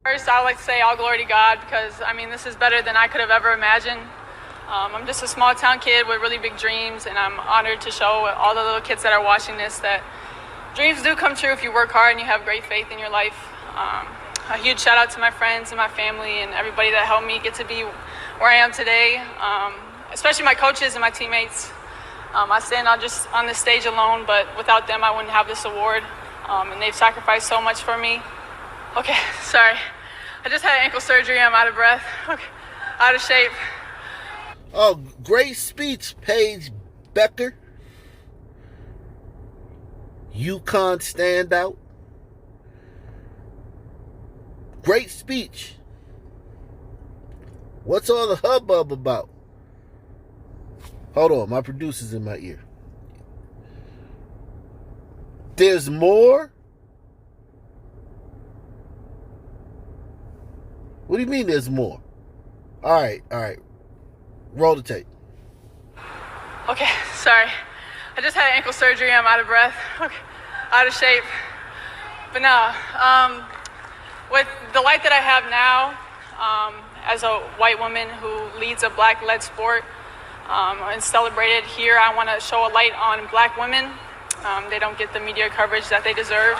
First, I would like to say all glory to God because, I mean, this is better than I could have ever imagined. I'm just a small town kid with really big dreams, and I'm honored to show all the little kids that are watching this that dreams do come true if you work hard and you have great faith in your life. A huge shout out to my friends and my family and everybody that helped me get to be where I am today, especially my coaches and my teammates. I stand on this stage alone, but without them, I wouldn't have this award, and they've sacrificed so much for me. Okay, sorry. I just had ankle surgery. I'm out of breath. Okay, out of shape. Oh, great speech, Paige Becker. UConn standout. Great speech. What's all the hubbub about? Hold on, my producer's in my ear. There's more? What do you mean there's more? All right. Roll the tape. Okay, sorry. I just had ankle surgery. I'm out of breath. Okay, out of shape. But no, with the light that I have now, as a white woman who leads a black-led sport and celebrated here, I want to show a light on black women. They don't get the media coverage that they deserve.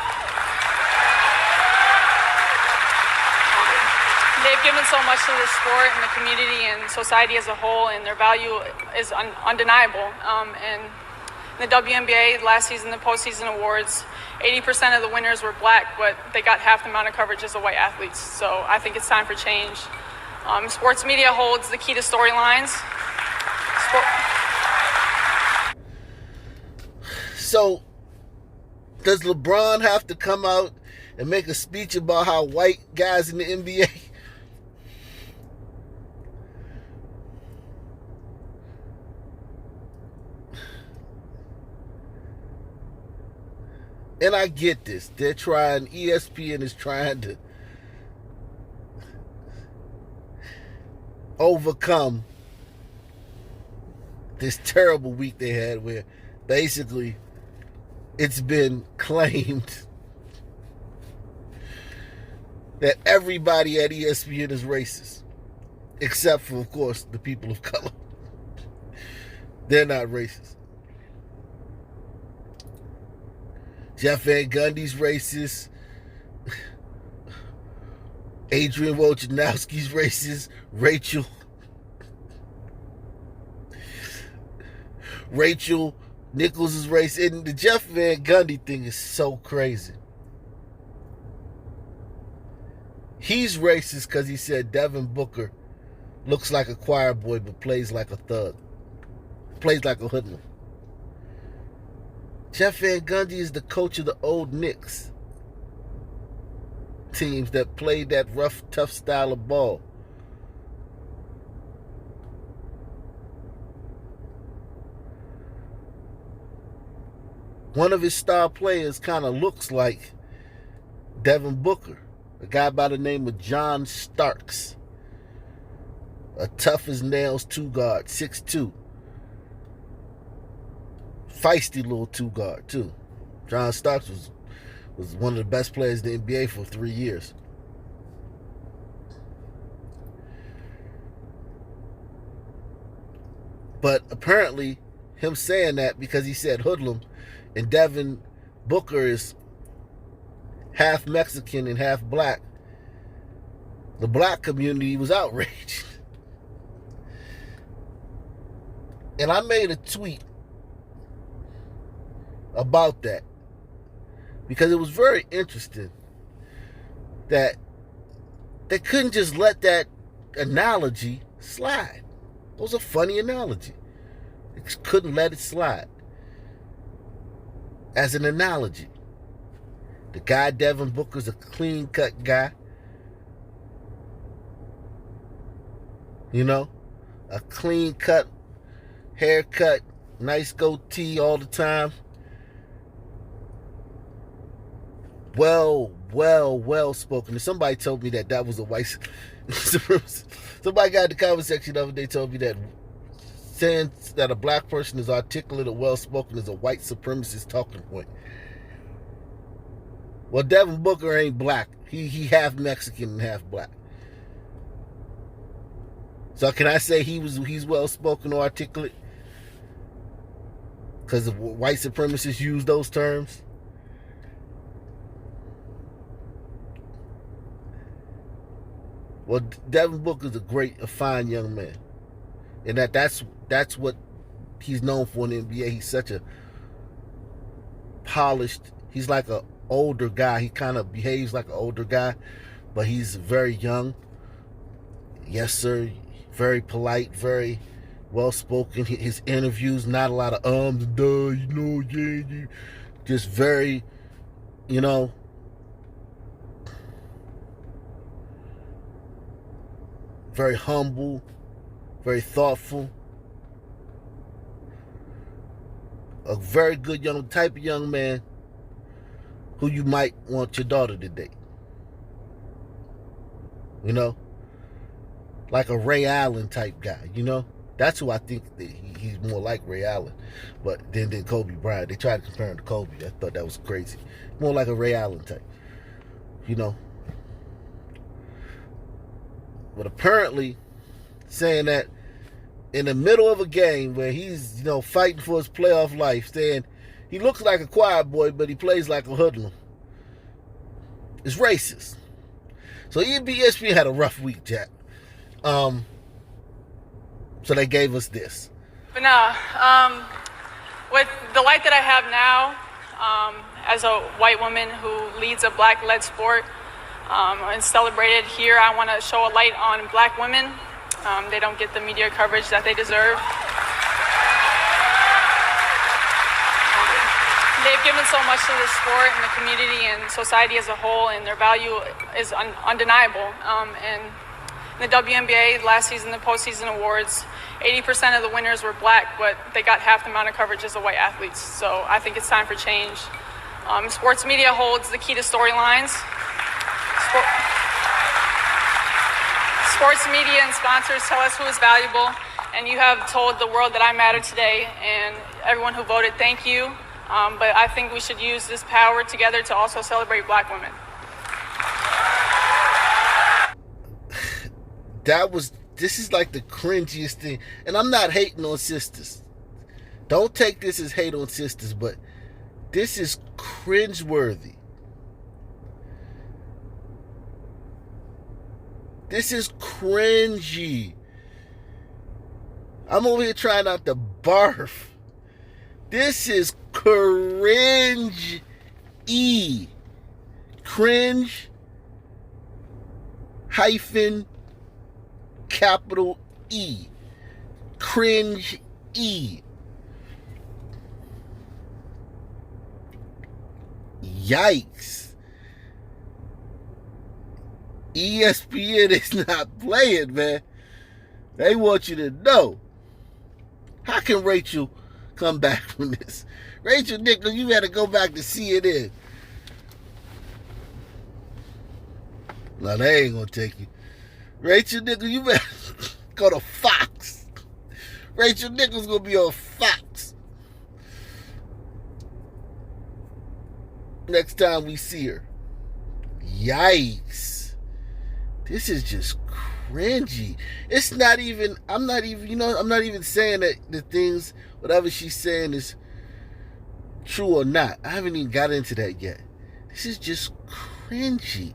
They've given so much to the sport and the community and society as a whole, and their value is undeniable. And in the WNBA last season, the postseason awards, 80% of the winners were black, but they got half the amount of coverage as the white athletes. So I think it's time for change. Sports media holds the key to storylines. So, does LeBron have to come out and make a speech about how white guys in the NBA? And I get this. They're trying, ESPN is trying to overcome this terrible week they had where basically it's been claimed that everybody at ESPN is racist. Except for, of course, the people of color. They're not racist. Jeff Van Gundy's racist. Adrian Wojnarowski's racist. Rachel Nichols is racist. And the Jeff Van Gundy thing is so crazy. He's racist because he said Devin Booker looks like a choir boy but plays like a thug. Plays like a hoodlum. Jeff Van Gundy is the coach of the old Knicks teams that played that rough, tough style of ball. One of his star players kind of looks like Devin Booker, a guy by the name of John Starks, a tough as nails two guard, 6'2". Feisty little two guard too. John Starks was one of the best players in the NBA for 3 years. But apparently, him saying that because he said hoodlum, and Devin Booker is half Mexican and half black, the black community was outraged. And I made a tweet about that because it was very interesting that they couldn't just let that analogy slide. It was a funny analogy. They just couldn't let it slide as an analogy. The guy Devin Booker's a clean-cut guy. You know, a clean-cut haircut, nice goatee all the time. Well spoken. Somebody told me that was a white supremacist. Somebody got in the comment section the other day told me that saying that a black person is articulate or well spoken is a white supremacist talking point. Well, Devin Booker ain't black. He half Mexican and half black. So can I say he's well spoken or articulate? Because the white supremacists use those terms. Well, Devin Booker's a fine young man, and that's what he's known for in the NBA. He's such a polished. He's like an older guy. He kind of behaves like an older guy, but he's very young. Yes, sir. Very polite, very well spoken. His interviews, not a lot of and yeah. Just very, very humble, very thoughtful. A very good type of young man who you might want your daughter to date. Like a Ray Allen type guy, That's who I think he's more like, Ray Allen. But then Kobe Bryant. They tried to compare him to Kobe. I thought that was crazy. More like a Ray Allen type, But apparently, saying that in the middle of a game where he's, fighting for his playoff life, saying he looks like a choir boy, but he plays like a hoodlum, is racist. So ESPY had a rough week, Jack. So they gave us this. But now, with the light that I have now, as a white woman who leads a black-led sport and celebrated here, I want to show a light on black women. They don't get the media coverage that they deserve. They've given so much to the sport and the community and society as a whole, and their value is undeniable. And in the WNBA last season, the postseason awards, 80% of the winners were black, but they got half the amount of coverage as the white athletes. So I think it's time for change. Sports media holds the key to storylines. Sports media and sponsors tell us who is valuable, and you have told the world that I matter today, and everyone who voted, thank you. But I think we should use this power together to also celebrate black women. This is like the cringiest thing. And I'm not hating on sisters. Don't take this as hate on sisters, but this is cringeworthy. This is cringy. I'm over here trying not to barf. This is cringe. Cringe hyphen capital E. Cringe E. Yikes. ESPN is not playing, man. They want you to know. How can Rachel come back from this? Rachel Nichols, you better go back to CNN. No, they ain't gonna take you. Rachel Nichols, you better go to Fox. Rachel Nichols gonna be on Fox next time we see her. Yikes. This is just cringy. It's not even, I'm not even saying that the things, whatever she's saying is true or not. I haven't even got into that yet. This is just cringy.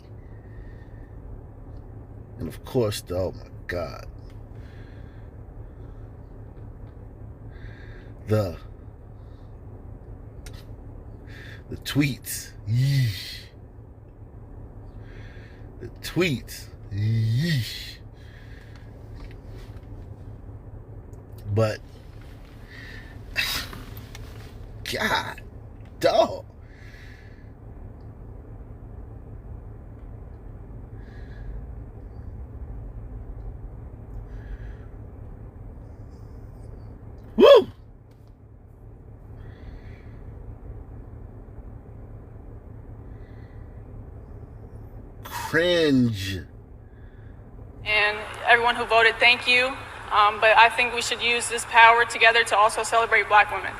And of course, oh my God. The tweets. Yeesh. The tweets. Yeesh. But God, dog. Woo! Cringe. And everyone who voted, thank you. But I think we should use this power together to also celebrate black women.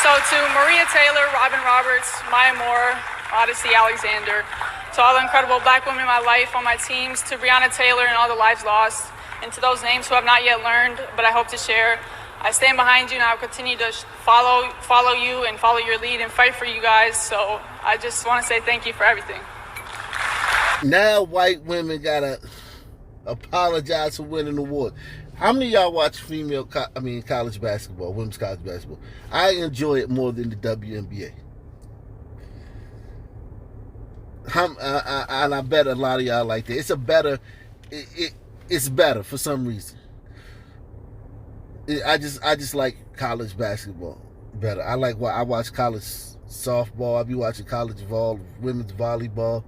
So to Maria Taylor, Robin Roberts, Maya Moore, Odyssey Alexander, to all the incredible black women in my life on my teams, to Breonna Taylor and all the lives lost, and to those names who have not yet learned, but I hope to share, I stand behind you and I'll continue to follow you and follow your lead and fight for you guys. So I just want to say thank you for everything. Now white women gotta apologize for winning the award. How many of y'all watch college basketball, women's college basketball? I enjoy it more than the WNBA. And I bet a lot of y'all like that. It's better for some reason. I just like college basketball better. I watch college softball. I be watching college women's volleyball.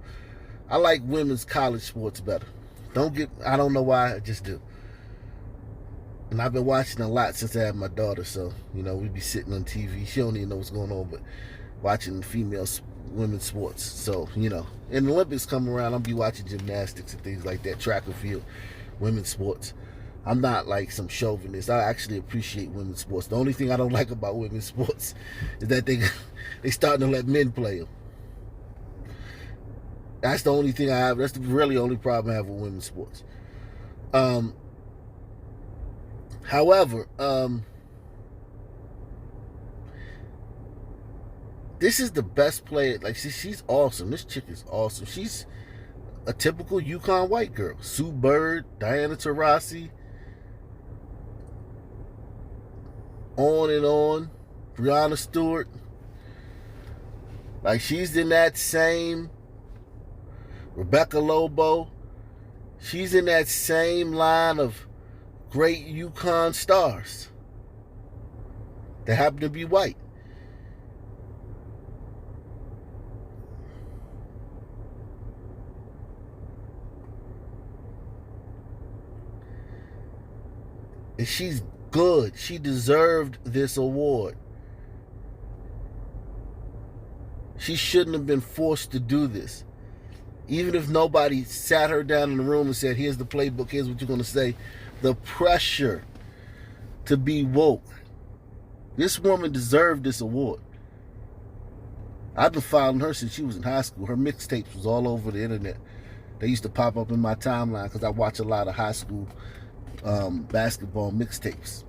I like women's college sports better. I don't know why, I just do. And I've been watching a lot since I had my daughter, so, we be sitting on TV. She don't even know what's going on, but watching women's sports. So, and the Olympics come around, I'll be watching gymnastics and things like that, track and field, women's sports. I'm not like some chauvinist. I actually appreciate women's sports. The only thing I don't like about women's sports is that they starting to let men play them. That's the only thing I have. That's the really only problem I have with women's sports. However, this is the best player. Like, she's awesome. This chick is awesome. She's a typical UConn white girl. Sue Bird, Diana Taurasi, on and on. Breonna Stewart. Like, she's in that same Rebecca Lobo. She's in that same line of great UConn stars that happen to be white. And she's good. She deserved this award. She shouldn't have been forced to do this. Even if nobody sat her down in the room and said, here's the playbook, here's what you're going to say. The pressure to be woke. This woman deserved this award. I've been following her since she was in high school. Her mixtapes was all over the internet. They used to pop up in my timeline because I watch a lot of high school basketball mixtapes.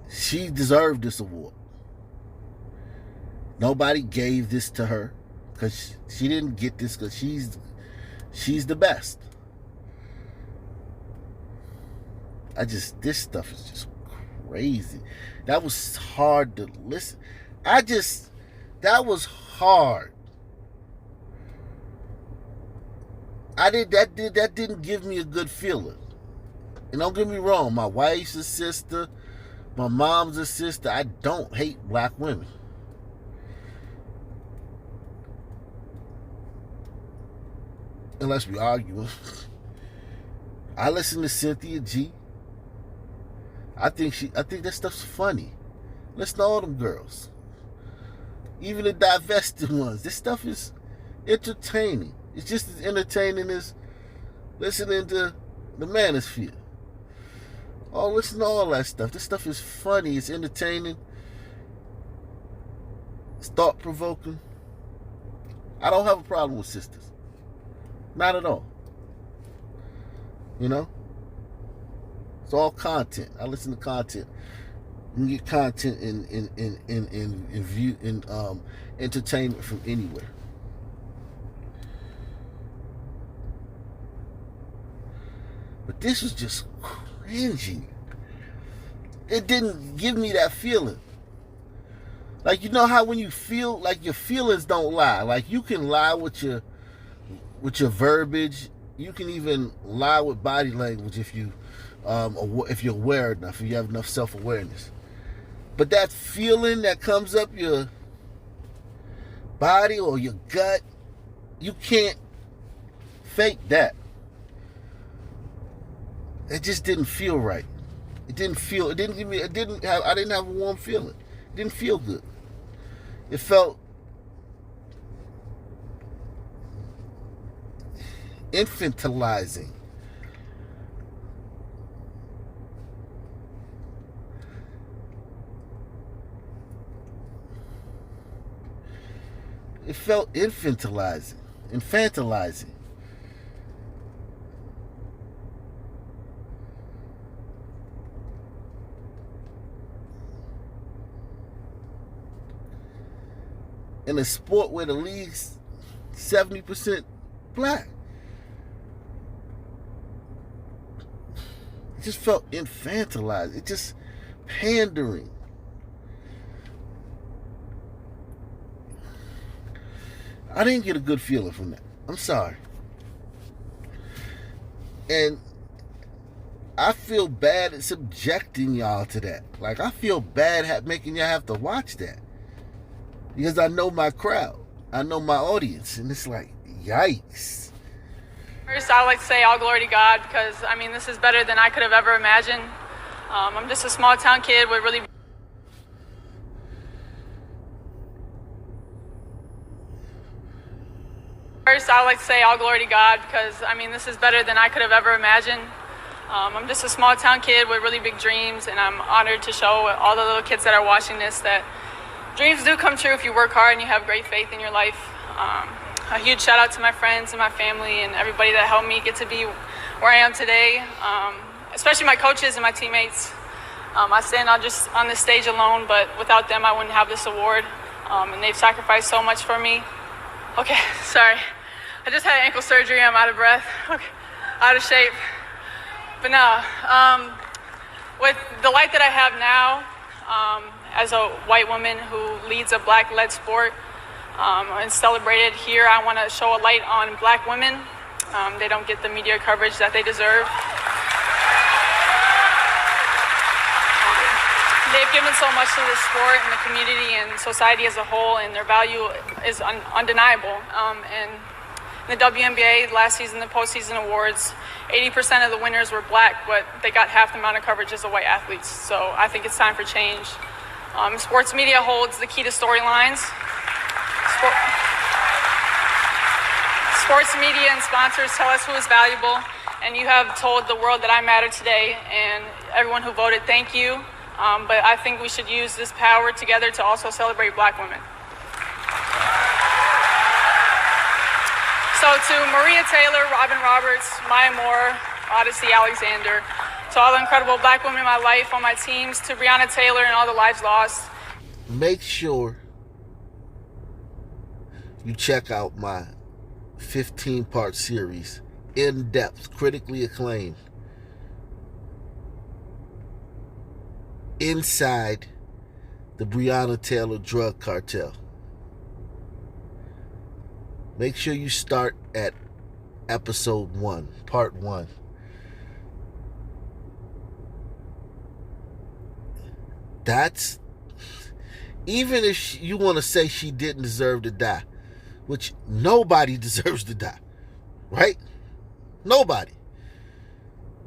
She deserved this award. Nobody gave this to her because she didn't get this because she's the best. This stuff is just crazy. That was hard to listen. That was hard. That didn't give me a good feeling. And don't get me wrong, my wife's a sister, my mom's a sister. I don't hate black women. Unless we argue. I listen to Cynthia G. I think that stuff's funny. Listen to all them girls. Even the divested ones. This stuff is entertaining. It's just as entertaining as listening to the Manosphere. Oh, listen to all that stuff. This stuff is funny. It's entertaining. It's thought-provoking. I don't have a problem with sisters. Not at all. It's all content. I listen to content. You can get content in view in entertainment from anywhere. But this was just cringy. It didn't give me that feeling. Like, how when you feel like your feelings don't lie. Like, you can lie with your verbiage. You can even lie with body language if you're aware enough, if you have enough self-awareness. But that feeling that comes up your body or your gut, you can't fake that. It just didn't feel right. I didn't have a warm feeling. It didn't feel good. infantilizing. It felt infantilizing. In a sport where the league's 70% black. It just felt infantilized. It just pandering. I didn't get a good feeling from that. I'm sorry. And I feel bad at subjecting y'all to that. Like, I feel bad making y'all have to watch that. Because I know my crowd. I know my audience. And it's like, yikes. First, I would like to say all glory to God because, I mean, this is better than I could have ever imagined. I'm just a small town kid with really... First, I would like to say all glory to God because, I mean, this is better than I could have ever imagined. I'm just a small town kid with really big dreams, and I'm honored to show all the little kids that are watching this that dreams do come true if you work hard and you have great faith in your life. A huge shout out to my friends and my family and everybody that helped me get to be where I am today, especially my coaches and my teammates. I stand on this stage alone, but without them, I wouldn't have this award, and they've sacrificed so much for me. Okay, sorry. I just had ankle surgery. I'm out of breath. Okay, out of shape. But no, with the light that I have now, as a white woman who leads a black-led sport and celebrated here, I want to show a light on black women. They don't get the media coverage that they deserve. They've given so much to this sport and the community and society as a whole, and their value is undeniable. And in the WNBA last season, the postseason awards, 80% of the winners were black, but they got half the amount of coverage as the white athletes. So I think it's time for change. Sports media holds the key to storylines. Sports media and sponsors tell us who is valuable, and you have told the world that I matter today, and everyone who voted, thank you. But I think we should use this power together to also celebrate black women. So to Maria Taylor, Robin Roberts, Maya Moore, Odyssey Alexander, to all the incredible black women in my life, on my teams, to Breonna Taylor and all the lives lost. Make sure you check out my 15-part series, in depth, critically acclaimed, inside the Breonna Taylor drug cartel. Make sure you start at episode 1, part 1. That's, even if you want to say she didn't deserve to die, which nobody deserves to die, right? Nobody.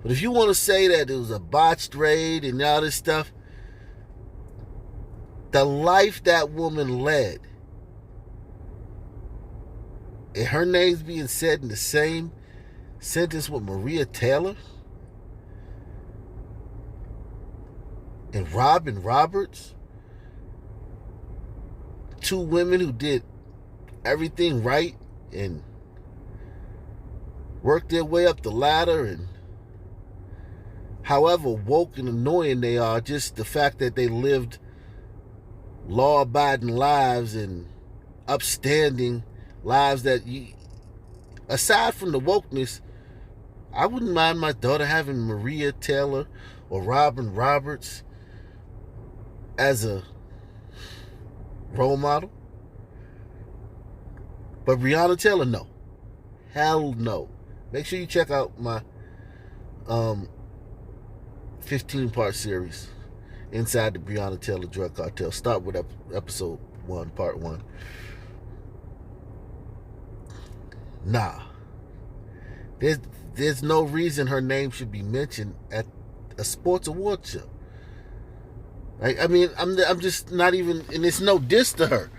But if you want to say that it was a botched raid and all this stuff, the life that woman led, and her name's being said in the same sentence with Maria Taylor and Robin Roberts, two women who did everything right and worked their way up the ladder, and however woke and annoying they are, just the fact that they lived law-abiding lives and upstanding lives that, you, aside from the wokeness, I wouldn't mind my daughter having Maria Taylor or Robin Roberts as a role model. But Breonna Taylor, no. Hell no. Make sure you check out my 15-part series, Inside the Breonna Taylor Drug Cartel. Start with episode 1, part 1. Nah. There's no reason her name should be mentioned at a sports award show. I mean, I'm just not even, and it's no diss to her.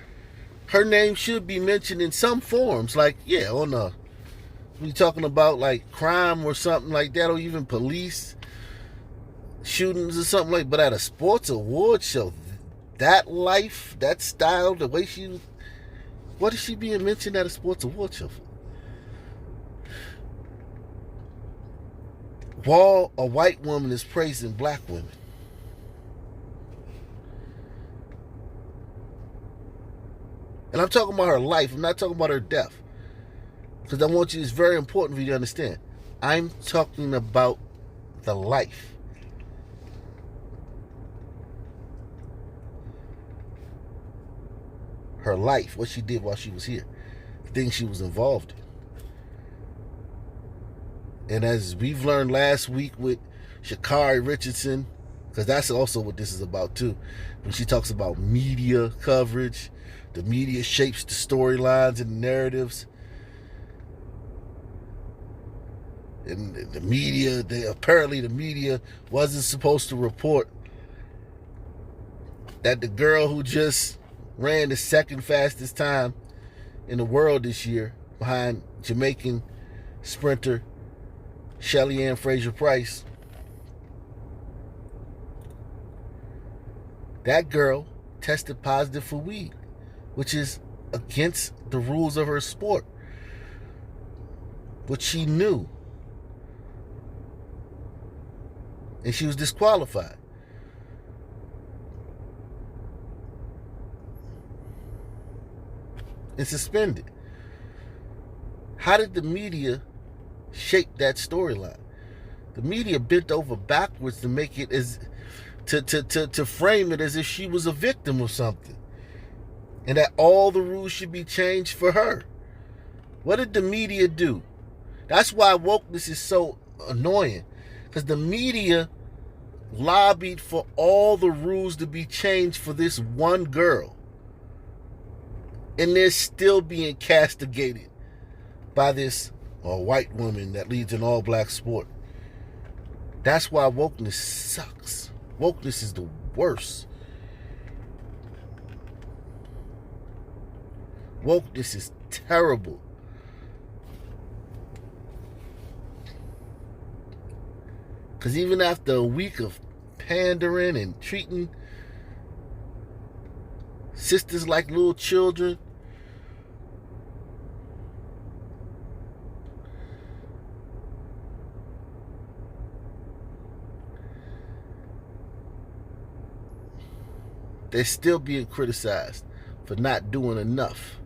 Her name should be mentioned in some forms, like, yeah, on We talking about like crime or something like that, or even police shootings or something like. But at a sports award show, that life, that style, the way she, what is she being mentioned at a sports award show for? While a white woman is praising black women. And I'm talking about her life. I'm not talking about her death. Because I want you, it's very important for you to understand. I'm talking about the life. Her life, what she did while she was here, the things she was involved in. And as we've learned last week with Sha'Carri Richardson, because that's also what this is about too, when she talks about media coverage, the media shapes the storylines and the narratives. And the media, apparently the media wasn't supposed to report that the girl who just ran the second fastest time in the world this year behind Jamaican sprinter Shelly Ann Fraser-Price, that girl tested positive for weed, which is against the rules of her sport, which she knew. And she was disqualified. And suspended. How did the media shape that storyline? The media bent over backwards to make it as to frame it as if she was a victim of something, and that all the rules should be changed for her. What did the media do? That's why wokeness is so annoying, because the media lobbied for all the rules to be changed for this one girl, and they're still being castigated by this white woman that leads an all-black sport. That's why wokeness sucks. Wokeness is the worst. Wokeness is terrible. Because even after a week of pandering and treating sisters like little children, they're still being criticized for not doing enough.